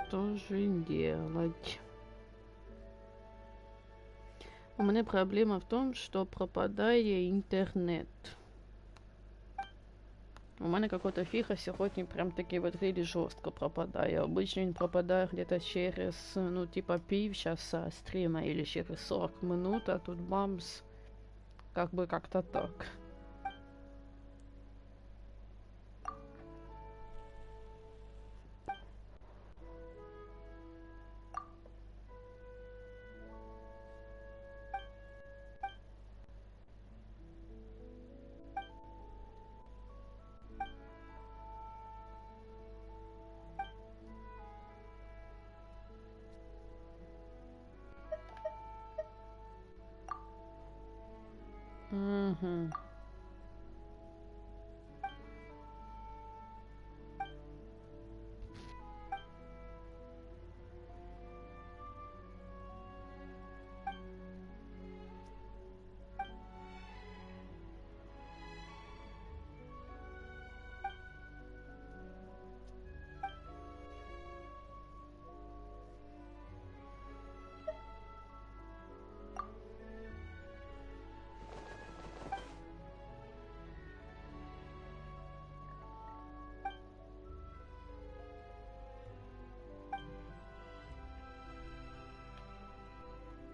Что же делать? У меня проблема в том, что пропадает интернет. У меня какой-то фига сегодня прям таки вот really жестко пропадает. Обычно он пропадает где-то через, ну, типа полчаса стрима или через 40 минут, а тут бамс, как бы как-то так. Угу.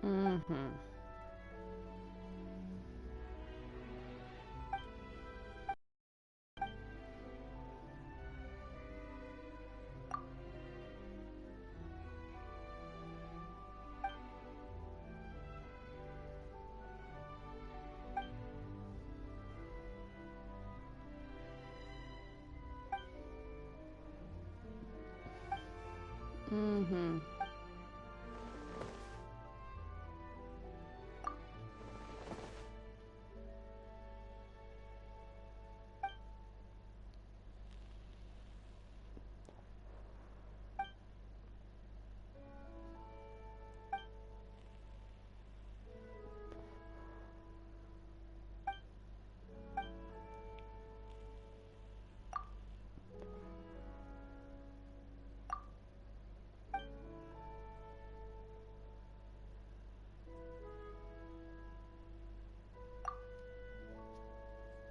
Угу. Угу.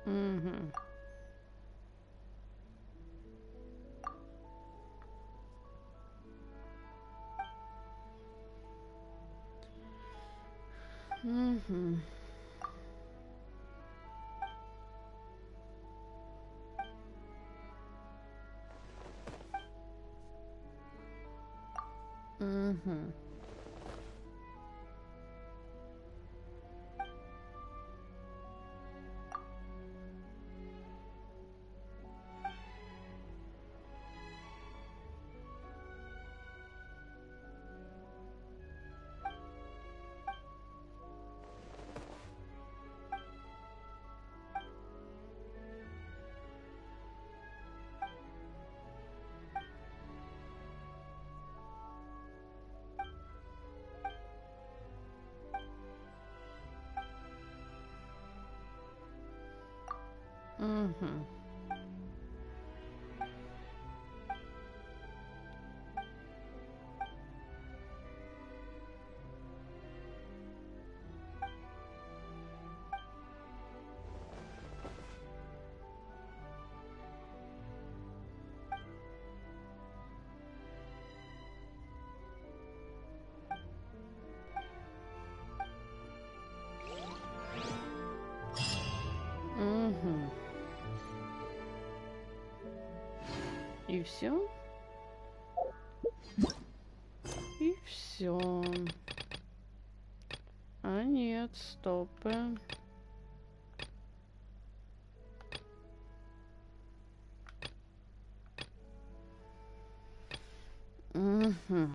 Угу. Угу. Угу. Угу. Угу. И все? И все. А нет, стоп. Угу.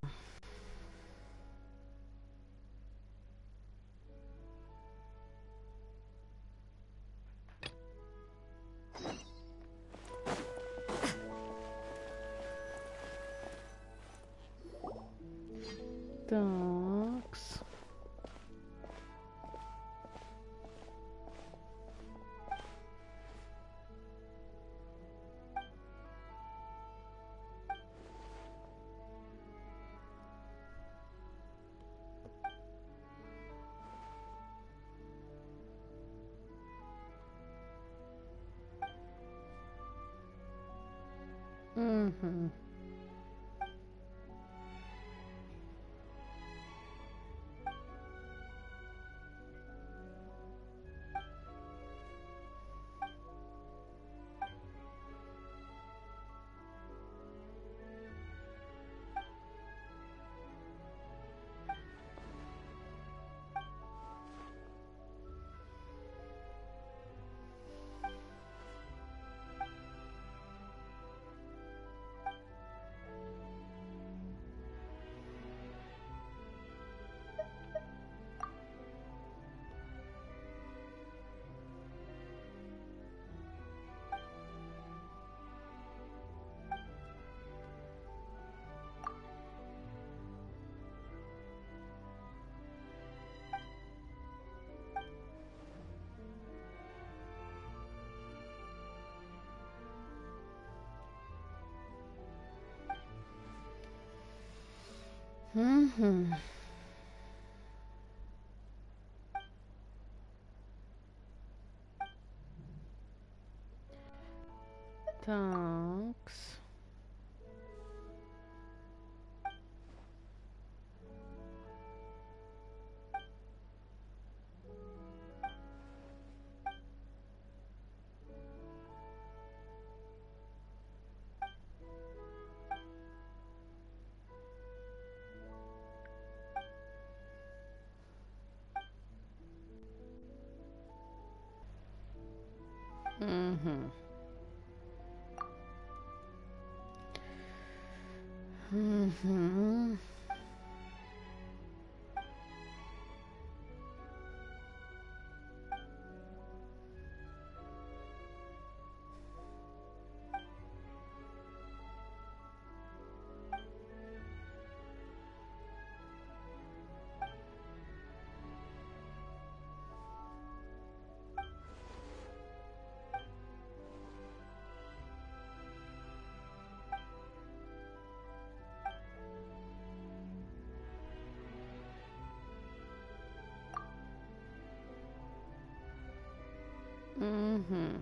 Такс. Угу. Угу. Такс. Угу. Угу. Угу.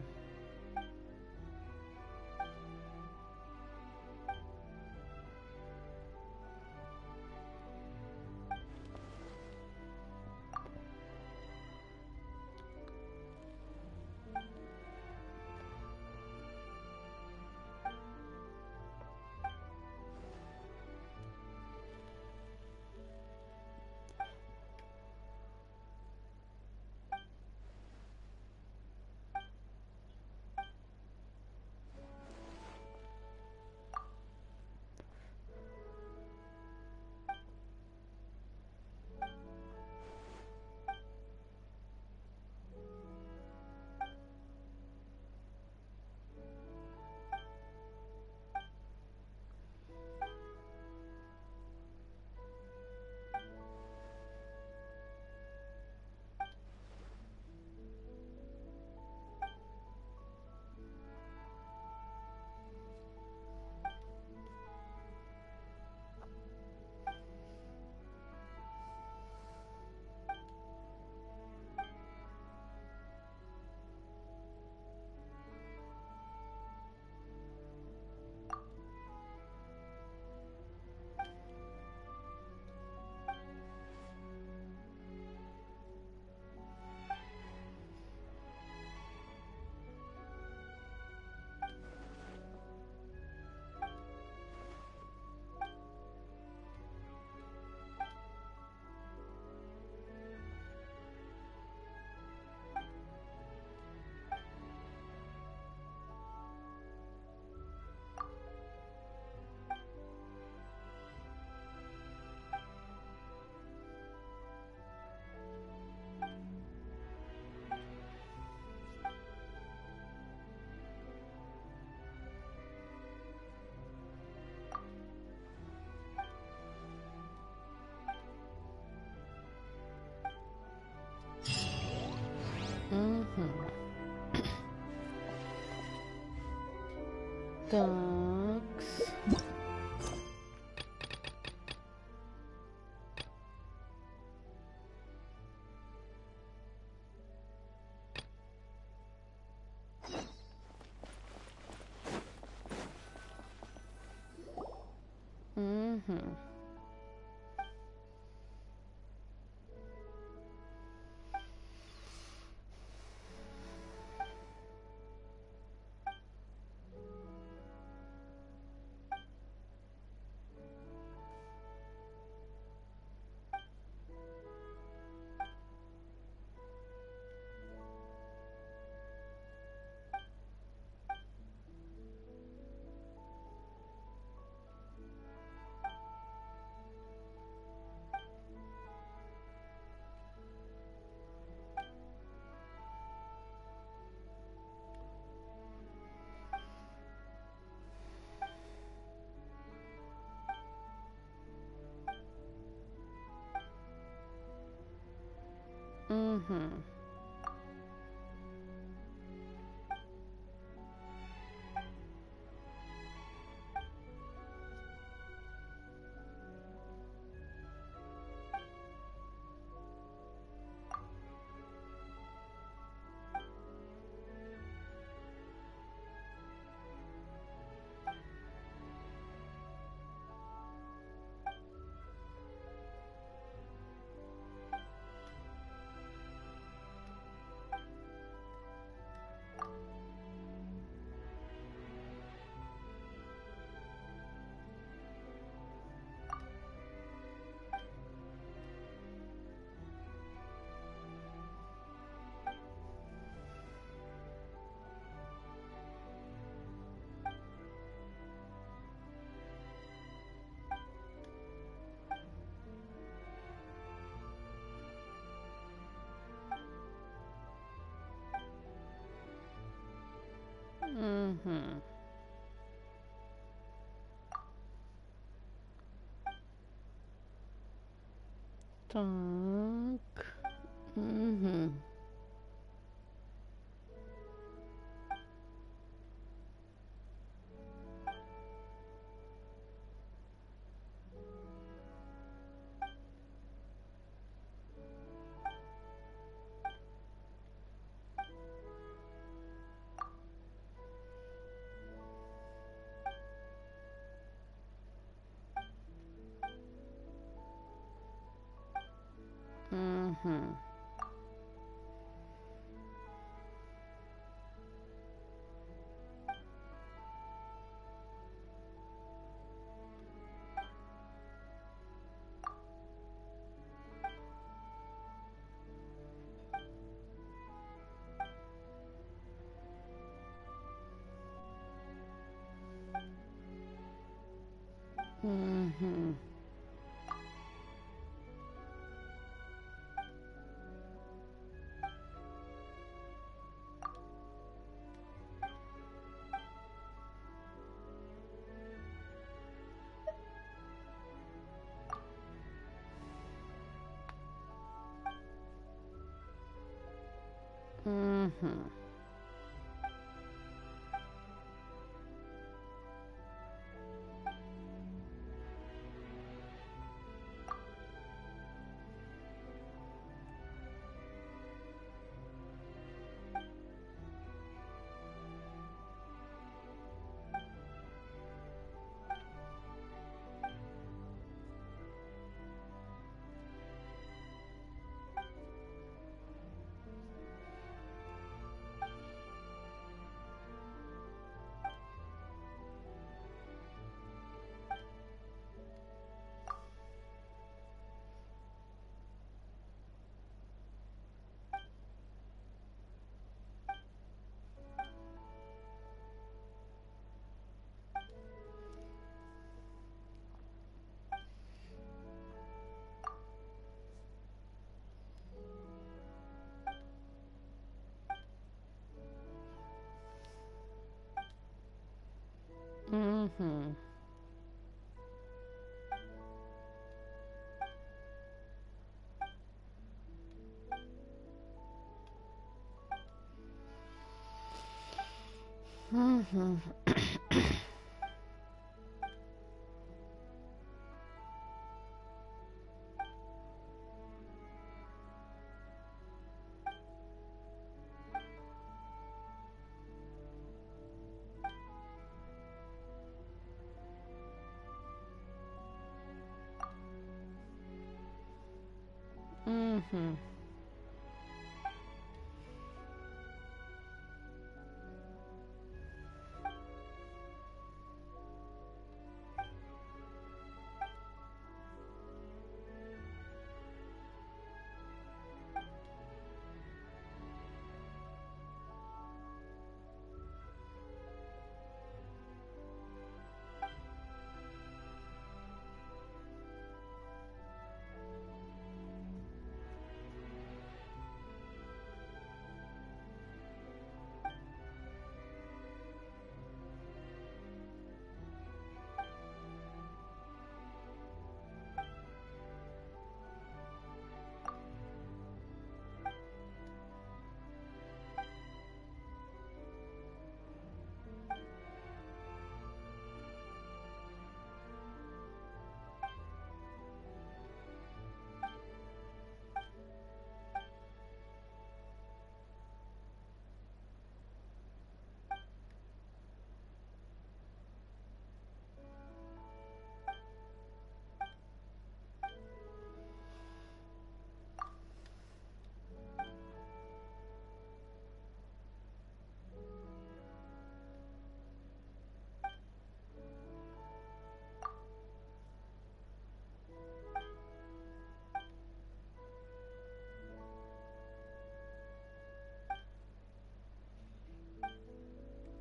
Угу. Такс. Угу. Угу. Угу. Так. Угу. Угу. Угу. Угу. Угу. Угу. Угу.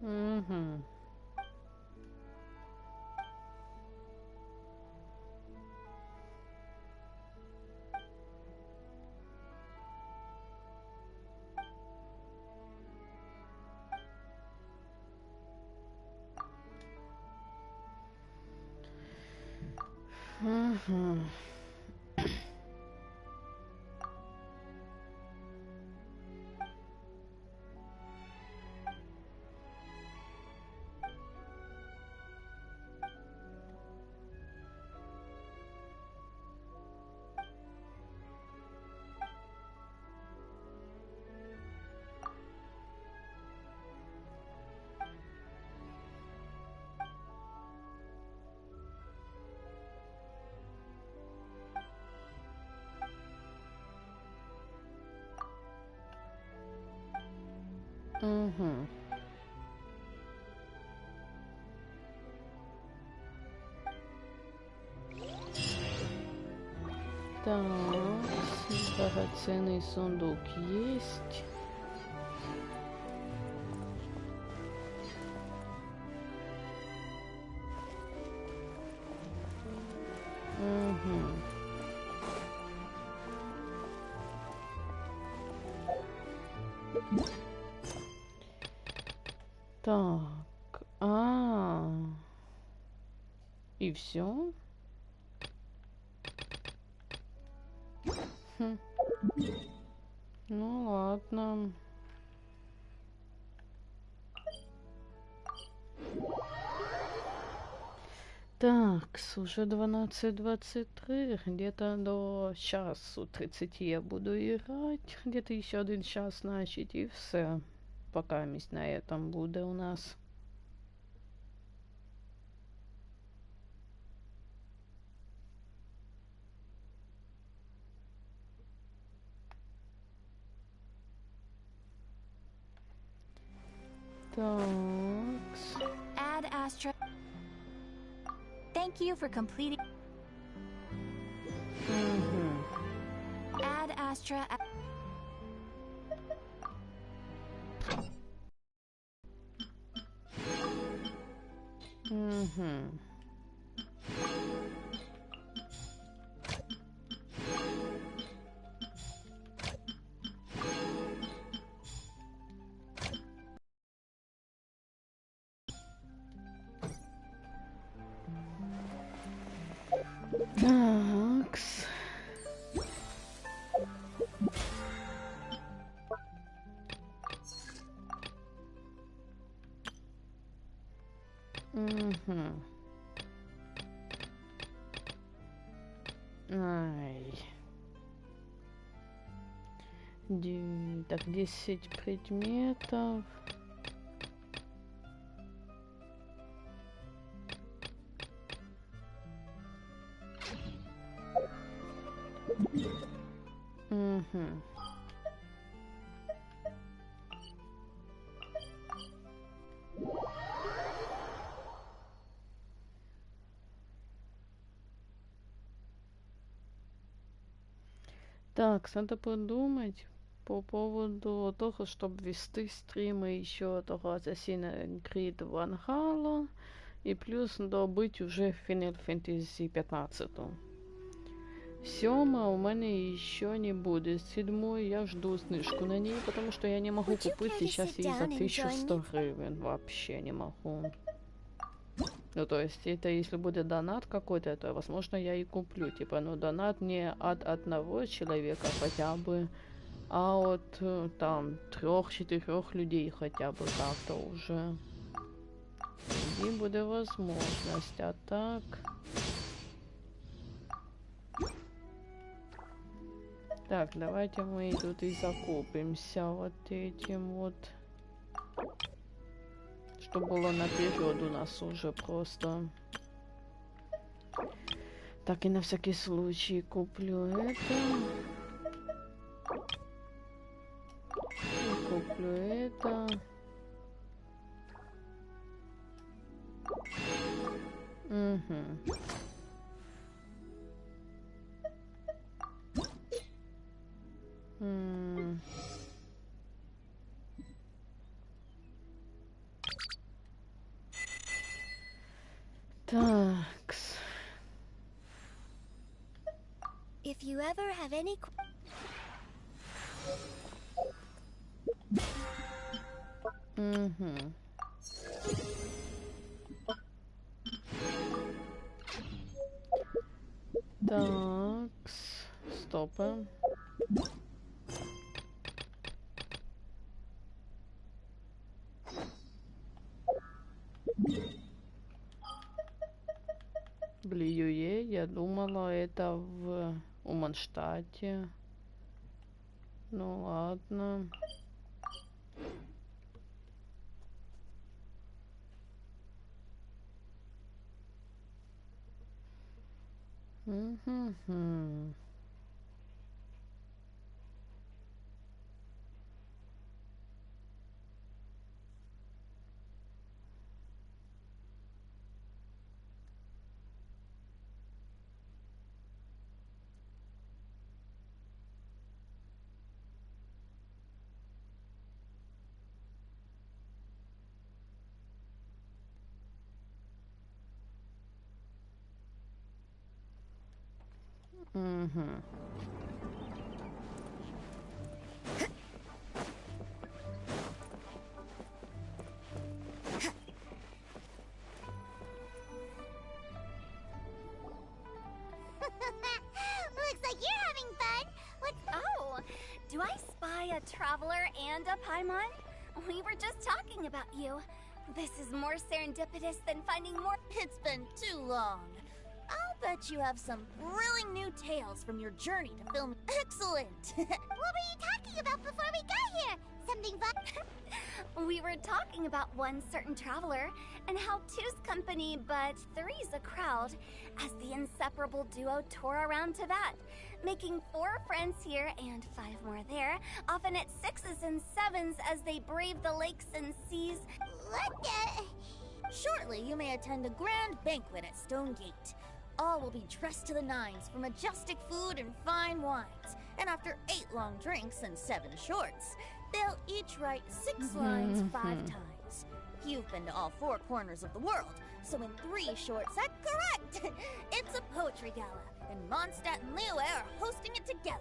Угу. Угу. Угу. Так, драгоценный сундук есть. Угу. Так, и все. Хм. Ну ладно. Так, уже 12:23, где-то до часу 30 я буду играть, где-то еще 1 час, значит, и все. Пока месть на этом буде у нас. Так. Add Astra. Thank you for completing. Угу. Add Astra. Угу. Такс. Угу. Ай. Так, 10 предметов. Угу. Так, надо подумать по поводу того, чтобы вести стримы еще того Assassin's Creed Valhalla и плюс добыть уже Final Fantasy 15. Сёма у меня еще не будет. 7 я жду снижку на ней, потому что я не могу купить сейчас ей за 1100 гривен. Вообще не могу. Ну, то есть, это если будет донат какой-то, то, возможно, я и куплю. Типа, ну, донат не от одного человека хотя бы, а от, там, 3-4 людей хотя бы как-то уже. И будет возможность. А так... Так, давайте мы тут и закупимся вот этим вот. Чтобы было наперед у нас уже просто. Так, и на всякий случай куплю это. И куплю это. Угу. Такс. If you ever have any Угу. Такс. Стопа. Блиюе, я думала, это в Уманштате. Ну ладно. Угу. Угу. Looks like you're having fun. What's... Oh, do I spy a traveler and a Paimon? We were just talking about you. This is more serendipitous than finding more... It's been too long. I'll bet you have some thrilling new tales from your journey to film. Excellent! What were you talking about before we got here? Something fun? We were talking about one certain traveler and how two's company, but three's a crowd, as the inseparable duo tour around Tibet, making 4 friends here and 5 more there, often at 6s and 7s as they brave the lakes and seas. Shortly, you may attend a grand banquet at Stonegate. All will be dressed to the nines for majestic food and fine wines. And after 8 long drinks and 7 shorts, they'll each write 6 lines 5 times. You've been to all 4 corners of the world, so in 3 shorts, that's correct! It's a poetry gala, and Mondstadt and Liyue are hosting it together.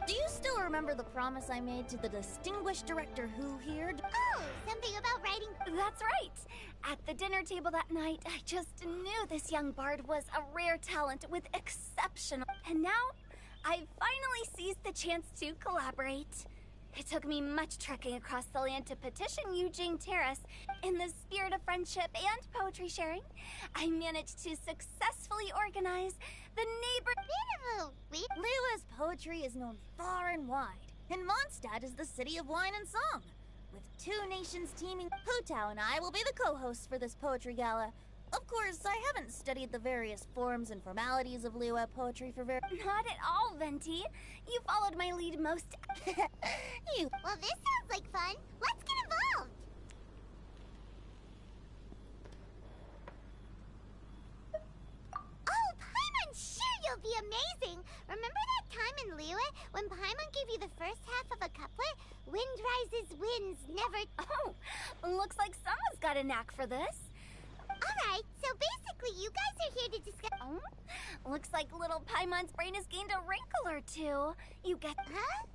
Do you still remember the promise I made to the distinguished director Who here? Oh, something about writing. That's right. At the dinner table that night, I just knew this young bard was a rare talent with exceptional... And now, I've finally seized the chance to collaborate. It took me much trekking across the land to petition Eugene Terrace. In the spirit of friendship and poetry sharing, I managed to successfully organize the neighbor... Liyue's poetry is known far and wide, and Mondstadt is the city of wine and song. With 2 nations teaming, Hu Tao and I will be the co-hosts for this poetry gala. Of course, I haven't studied the various forms and formalities of Liyue poetry for very— Not at all, Venti. You followed my lead most— You— Well, this sounds like fun. Let's get involved. Oh, Paimon, sure you'll be amazing. Remember that time in Liyue when Paimon gave you the first half of a couplet? Wind rises, winds never— Oh, looks like someone's got a knack for this. Alright, so basically you guys are here to discuss— Oh, looks like little Paimon's brain has gained a wrinkle or two. You get— Huh?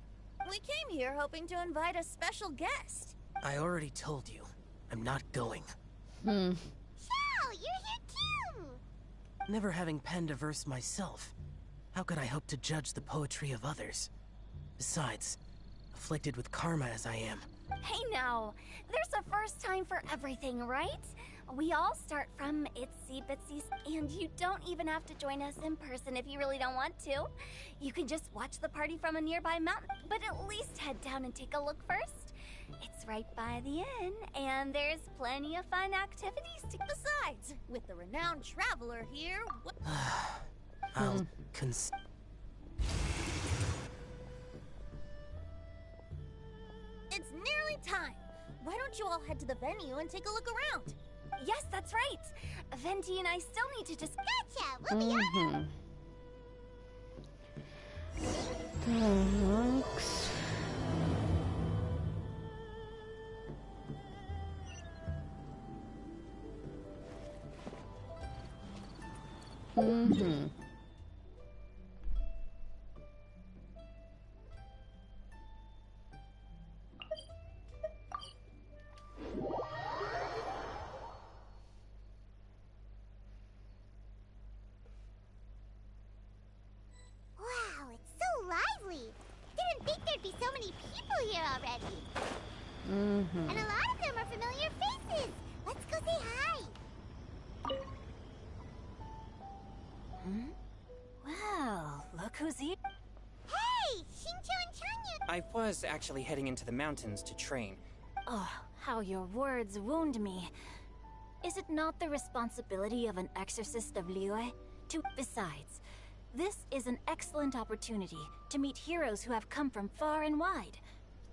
We came here hoping to invite a special guest. I already told you. I'm not going. Xiao, you're here too! Never having penned a verse myself, how could I hope to judge the poetry of others? Besides, afflicted with karma as I am. Hey now, there's a first time for everything, right? We all start from itsy bitsy, and you don't even have to join us in person if you really don't want to. You can just watch the party from a nearby mountain, but at least head down and take a look first. It's right by the inn, and there's plenty of fun activities to— Besides, with the renowned traveler here, what— I'll It's nearly time. Why don't you all head to the venue and take a look around? Yes, that's right. Venti and I still need to just— Gotcha, we'll be on it. Такс. Wow, it's so lively. Didn't think there'd be so many people here already. And a lot of them are familiar faces. Let's go say hi. Well, look who's here. Hey, Shincho and Chanyu. I was actually heading into the mountains to train. Oh, how your words wound me. Is it not the responsibility of an exorcist of Liyue to— Besides, this is an excellent opportunity to meet heroes who have come from far and wide.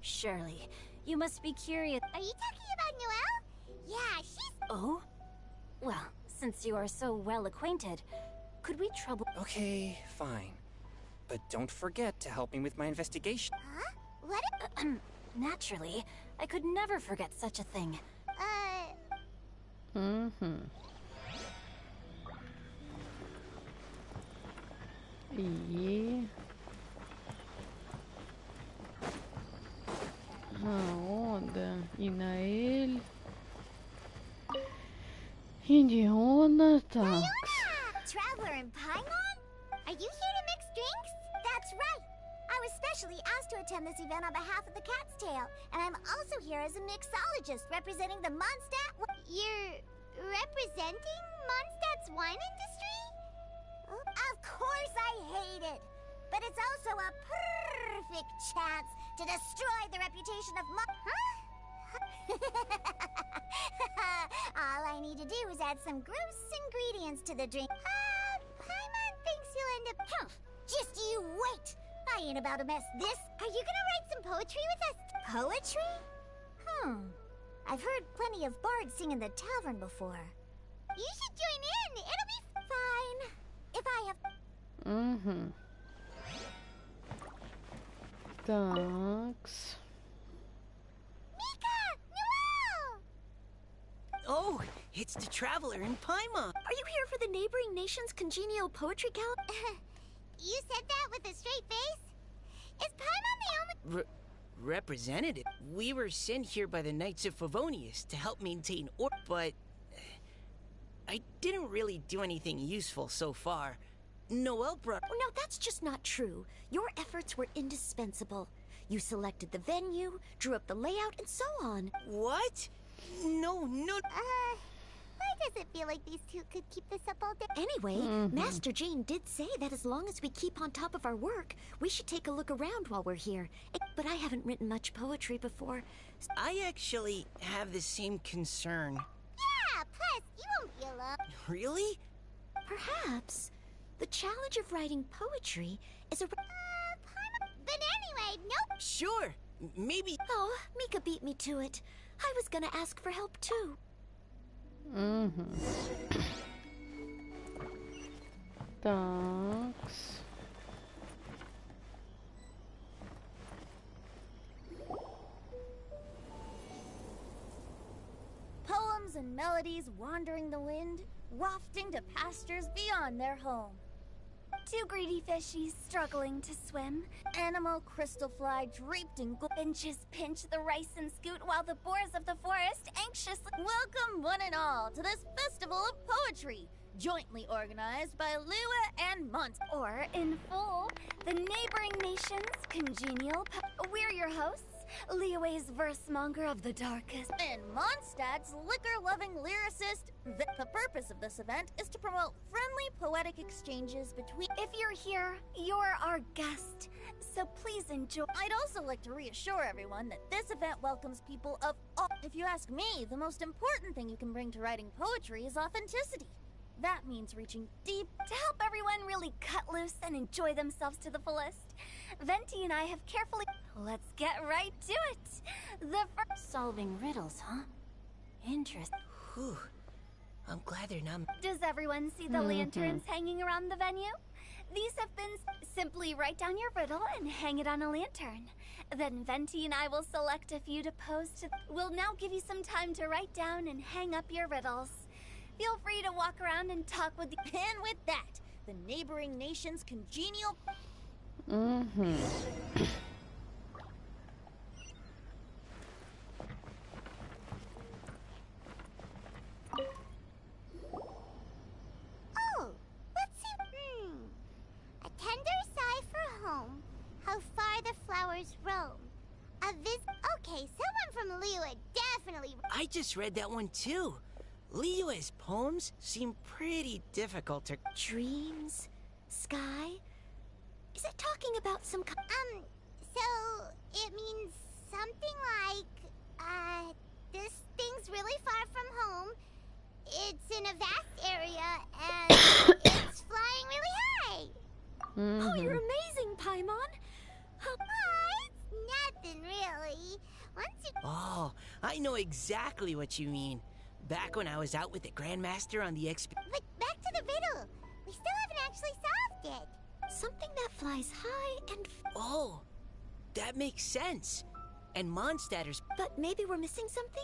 Surely, you must be curious— Are you talking about Noelle? Yeah, she's— Oh? Well, since you are so well acquainted, could we trouble— Okay, fine. But don't forget to help me with my investigation. Huh? What Naturally, I could never forget such a thing. И... о, да. И Наэль. И Диона. Так. Traveler and Paimon? Are you here to mix drinks? That's right. I was specially asked to attend this event on behalf of the Cat's Tail, and I'm also here as a mixologist representing the Mondstadt. You're representing Mondstadt's wine industry? Of course I hate it, but it's also a perfect chance to destroy the reputation of All I need to do is add some gross ingredients to the drink. Paimon thinks you'll end up— Just you wait! I ain't about to mess this. Are you gonna write some poetry with us? Poetry? I've heard plenty of bards sing in the tavern before. You should join in. It'll be fine. If I have— Такс. Mika! Noelle! Oh, it's the traveler in Paimon. Are you here for the neighboring nation's congenial poetry cal— You said that with a straight face? Is Paimon the only— Representative? We were sent here by the Knights of Favonius to help maintain order, but I didn't really do anything useful so far. Noelle brought— No, that's just not true. Your efforts were indispensable. You selected the venue, drew up the layout, and so on. What? No. Why does it feel like these two could keep this up all day? Anyway, Master Jane did say that as long as we keep on top of our work, we should take a look around while we're here. But I haven't written much poetry before. I actually have the same concern. Yeah, plus Yes, you won't be alone. Really? Perhaps the challenge of writing poetry is a... But anyway, nope. Sure. Maybe. Oh, Mika beat me to it. I was gonna ask for help too. Так. Poems and melodies wandering the wind, wafting to pastures beyond their home. Two greedy fishies struggling to swim. Animal crystal fly draped in gold. Benches pinch the rice and scoot while the boars of the forest anxiously... Welcome one and all to this festival of poetry, jointly organized by Lua and Mont. Or, in full, the neighboring nations congenial... We're your hosts, Liyue's verse-monger of the darkest... And Mondstadt's liquor-loving lyricist. The purpose of this event is to promote friendly poetic exchanges between... If you're here, you're our guest, so please enjoy... I'd also like to reassure everyone that this event welcomes people of all... If you ask me, the most important thing you can bring to writing poetry is authenticity. That means reaching deep... To help everyone really cut loose and enjoy themselves to the fullest, Venti and I have carefully... Let's get right to it! The first... Solving riddles, huh? Interesting. Whew. I'm glad they're not. Does everyone see the lanterns hanging around the venue? These have been... Simply write down your riddle and hang it on a lantern. Then Venti and I will select a few to pose to... We'll now give you some time to write down and hang up your riddles. Feel free to walk around and talk with the... And with that, the neighboring nations congenial... Oh, let's see. A tender sigh for home. How far the flowers roam. Okay, someone from Liyue definitely... I just read that one too. Liyue's poems seem pretty difficult to... Dreams? Sky? Is it talking about some kind... So it means something like, this thing's really far from home. It's in a vast area, and it's flying really high. Oh, you're amazing, Paimon! It's nothing really. Once you... Oh, I know exactly what you mean. Back when I was out with the Grandmaster on the But back to the riddle. We still haven't actually solved it. Something that flies high and... Oh, that makes sense. And Mondstadter's... But maybe we're missing something?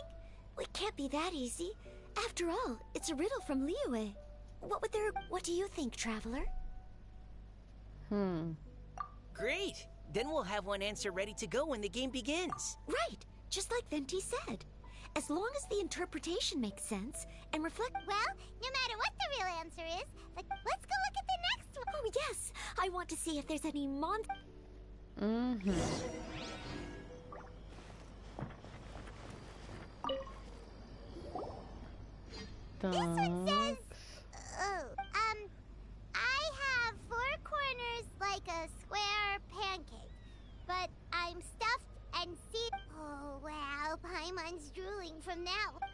It can't be that easy. After all, it's a riddle from Liyue. What do you think, Traveler? Great! Then we'll have one answer ready to go when the game begins. Right, just like Venti said. As long as the interpretation makes sense and reflect... Well, no matter what the real answer is, let's go look at the next one. Oh, yes! I want to see if there's any This one says... I have 4 corners like a square pancake, but I'm stuffed and see... Oh, wow, Paimon's drooling from that one.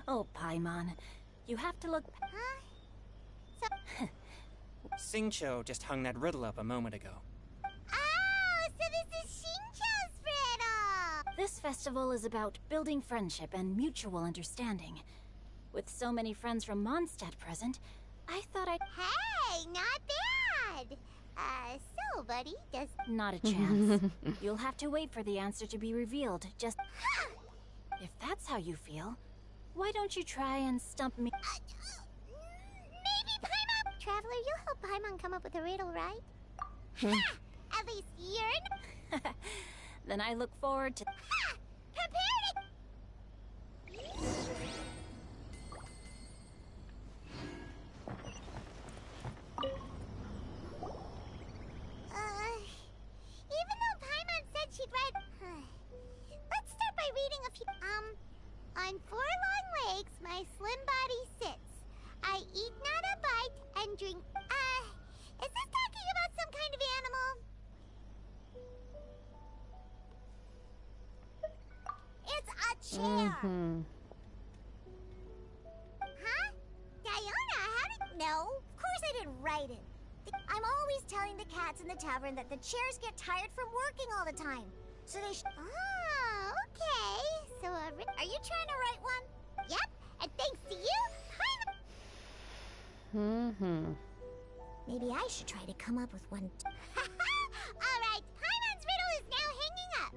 Oh, Paimon. You have to look... Huh? So... Xingqiu just hung that riddle up a moment ago. Oh, so this is Xingqiu's riddle! This festival is about building friendship and mutual understanding. With so many friends from Mondstadt present, I thought I'd... Hey, not bad! So, buddy, does... Not a chance. You'll have to wait for the answer to be revealed, just... If that's how you feel, why don't you try and stump me? Maybe Paimon... Traveler, you'll help Paimon come up with a riddle, right? Ha! At least you're... Then I look forward to... Ha! Prepare to... Even though Paimon said she'd write... Let's start by reading a few... On 4 long legs, my slim body sits. I eat not a bite and drink... is this talking about some kind of animal? It's a chair. I'm always telling the cats in the tavern that the chairs get tired from working all the time. So they Oh, okay. So, are you trying to write one? Yep, and thanks to you, maybe I should try to come up with one. Alright, Paimon's riddle is now hanging up.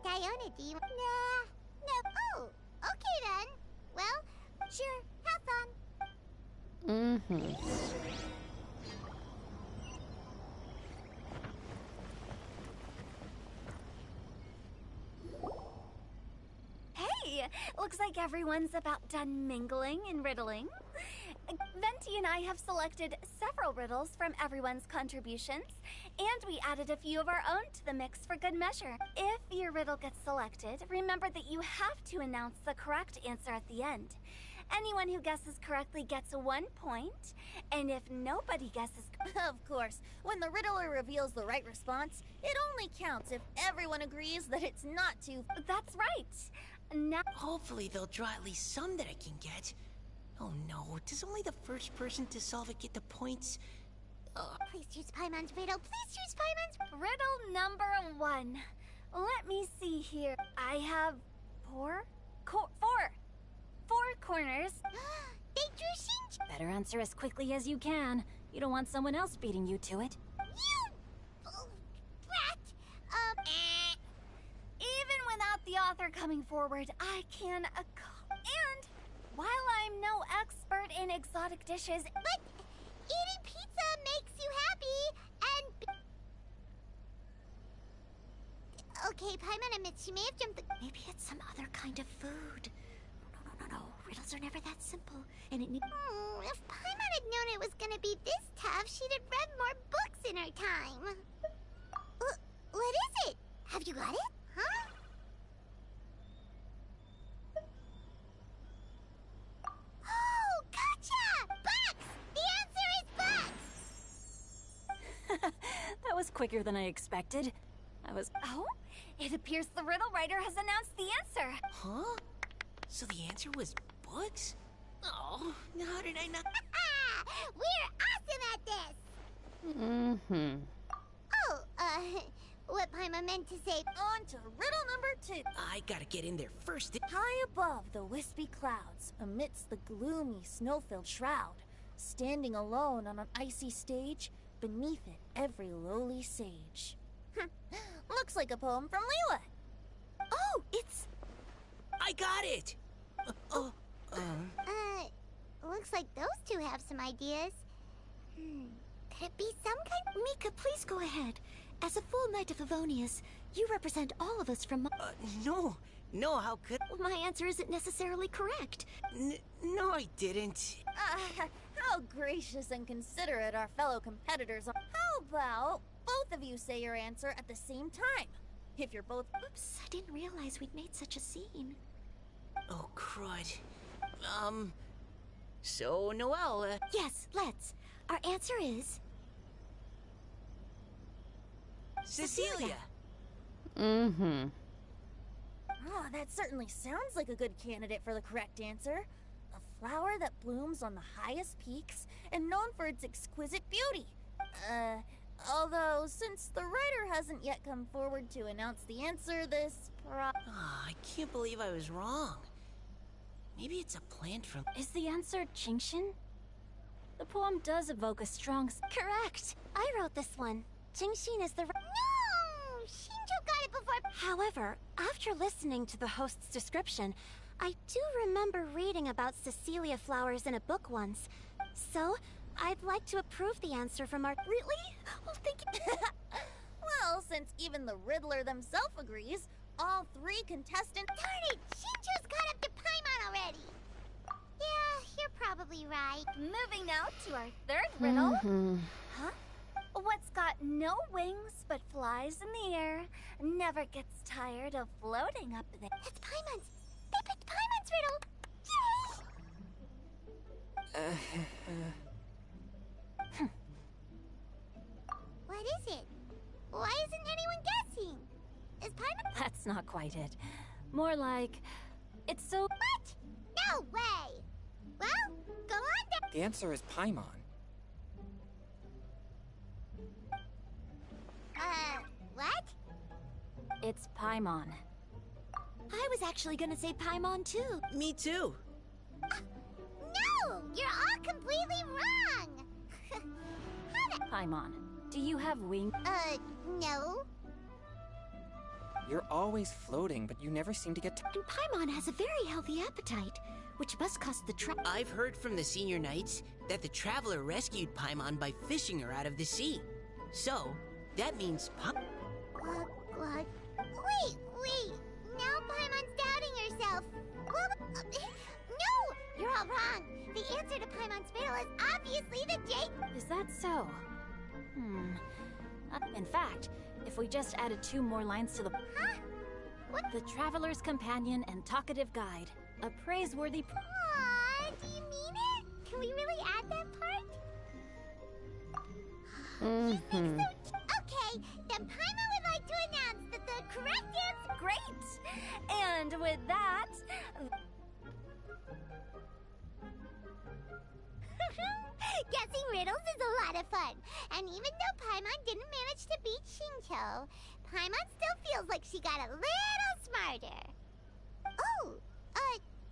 Diona, do you... Nah, no. Oh, okay then. Well, sure, have fun. Hey, looks like everyone's about done mingling and riddling. Venti and I have selected several riddles from everyone's contributions, and we added a few of our own to the mix for good measure. If your riddle gets selected, remember that you have to announce the correct answer at the end. Anyone who guesses correctly gets 1 point, and if nobody guesses... Of course, when the riddler reveals the right response, it only counts if everyone agrees that it's not too... That's right. Now... Hopefully they'll draw at least some that I can get. Oh no, does only the first person to solve it get the points? Please choose Paimon's riddle. Please choose Paimon's... Riddle number 1. Let me see here. I have four corners. They drew Shinji. Better answer as quickly as you can. You don't want someone else beating you to it. You... brat. Even without the author coming forward, I can... And while I'm no expert in exotic dishes... But eating pizza makes you happy, and... Okay, Paimon admits she may have jumped the... Maybe it's some other kind of food. No. Riddles are never that simple, and it... if Paimon had known it was gonna be this tough, she'd have read more books in her time. What is it? Have you got it? Huh? Oh, gotcha! Bucks! The answer is bucks! That was quicker than I expected. Oh? It appears the riddle writer has announced the answer. Huh? So the answer was books? Oh, how did I not... We're awesome at this! What Paimon meant to say... On to riddle number 2. I gotta get in there first. High above the wispy clouds, amidst the gloomy snow-filled shroud, standing alone on an icy stage, beneath it every lowly sage. Looks like a poem from Liyue. Oh, it's... I got it! Looks like those two have some ideas. Could it be some kind... Mika, please go ahead. As a full knight of Favonius, you represent all of us from... No, how could... My answer isn't necessarily correct. No, I didn't. How gracious and considerate our fellow competitors are. How about both of you say your answer at the same time? If you're both... Oops, I didn't realize we'd made such a scene. Oh, crud. So, Noelle, Yes, let's. Our answer is... Cecilia! Oh, that certainly sounds like a good candidate for the correct answer. A flower that blooms on the highest peaks and known for its exquisite beauty. Although, since the writer hasn't yet come forward to announce the answer, I can't believe I was wrong. Maybe it's a plant from... Is the answer Qingshin? The poem does evoke a strong... Correct! I wrote this one. Qingshin is the... No! Shinjo got it before... However, after listening to the host's description, I do remember reading about Cecilia flowers in a book once. So, I'd like to approve the answer from our... Really? Oh, thank you. Well, since even the Riddler themselves agrees, all 3 contestants... Darn it! Shinjo's caught up to Paimon already! Yeah, you're probably right. Moving now to our 3rd riddle. Huh? What's got no wings but flies in the air, never gets tired of floating up there? That's Paimon's! They picked Paimon's riddle! Yay! What is it? Why isn't anyone guessing? Is Paimon... That's not quite it. More like... It's so... What? No way! Well, go on then. The answer is Paimon. It's Paimon. I was actually gonna say Paimon too. Me too. No! You're all completely wrong! Paimon, do you have wings? No. You're always floating, but you never seem to get And Paimon has a very healthy appetite, which must cost the I've heard from the senior knights that the traveler rescued Paimon by fishing her out of the sea. So, that means What? Wait! Now Paimon's doubting herself. Well, no! You're all wrong. The answer to Paimon's riddle is obviously the date. Is that so? In fact, if we just added 2 more lines to the... Huh? What? The Traveler's Companion and Talkative Guide. A praiseworthy... Aww, do you mean it? Can we really add that part? Okay, then Paimon would like to announce that the correct answer... Great! And with that... Guessing riddles is a lot of fun. And even though Paimon didn't manage to beat Shinto, Paimon still feels like she got a little smarter. Oh,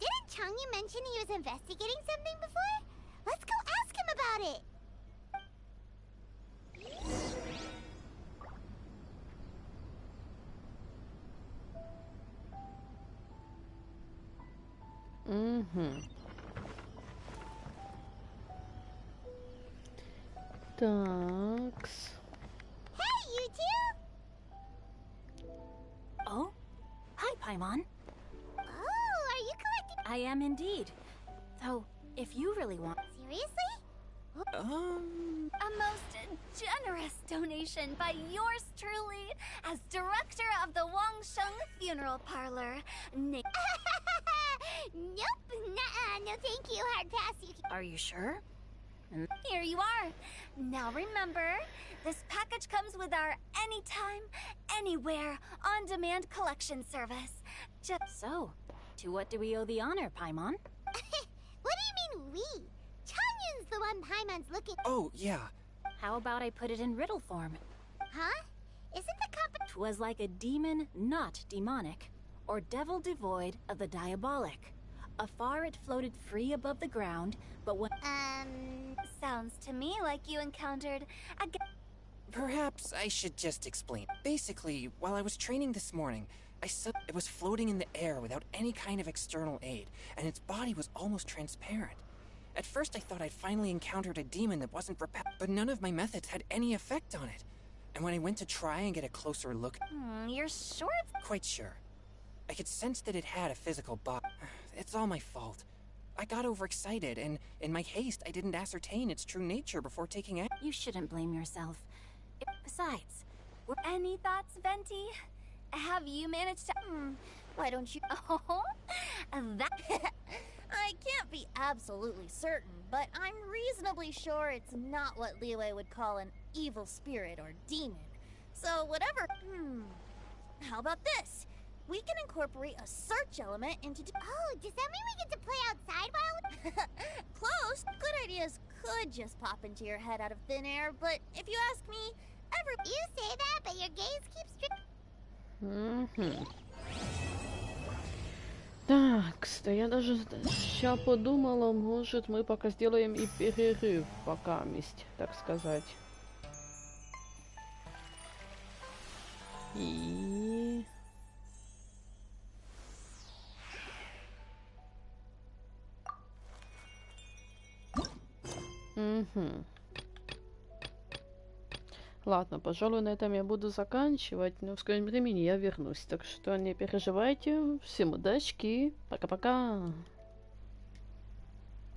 didn't Changyu mention he was investigating something before? Let's go ask him about it. Такс. Hey, you two! Oh? Hi, Paimon. Oh, are you collecting... I am indeed. Though, if you really want... Seriously? A most generous donation by yours truly as director of the Wangsheng Funeral Parlor. Nope, nuh-uh, no thank you, hard pass. Are you sure? Here you are. Now remember, this package comes with our anytime, anywhere, on-demand collection service. So, to what do we owe the honor, Paimon? What do you mean, we? Changyun's the one Paimon's looking... Oh, yeah. How about I put it in riddle form? Huh? Isn't the company... 'Twas like a demon not demonic, or devil devoid of the diabolic. Afar it floated free above the ground, but when... Sounds to me like you encountered a... Perhaps I should just explain. Basically, while I was training this morning, I saw it was floating in the air without any kind of external aid, and its body was almost transparent. At first I thought I'd finally encountered a demon that wasn't prepared, but none of my methods had any effect on it. And when I went to try and get a closer look... You're sure it's... Quite sure. I could sense that it had a physical body. It's all my fault. I got overexcited, and in my haste, I didn't ascertain its true nature before taking action. You shouldn't blame yourself. Besides, Any thoughts, Venti? Have you managed to... Why don't you... Oh, that... I can't be absolutely certain, but I'm reasonably sure it's not what Liyue would call an evil spirit or demon. So whatever... How about this? We can incorporate a search element into... Oh, does that mean we get to play outside while... Close. Good ideas could just pop into your head out of thin air, but if you ask me, You say that, but your gaze keeps strict... Так, да я даже сейчас подумала, может мы пока сделаем и перерыв, пока месть, так сказать. И... Ладно, пожалуй, на этом я буду заканчивать, но в скором времени я вернусь. Так что не переживайте. Всем удачки. Пока-пока.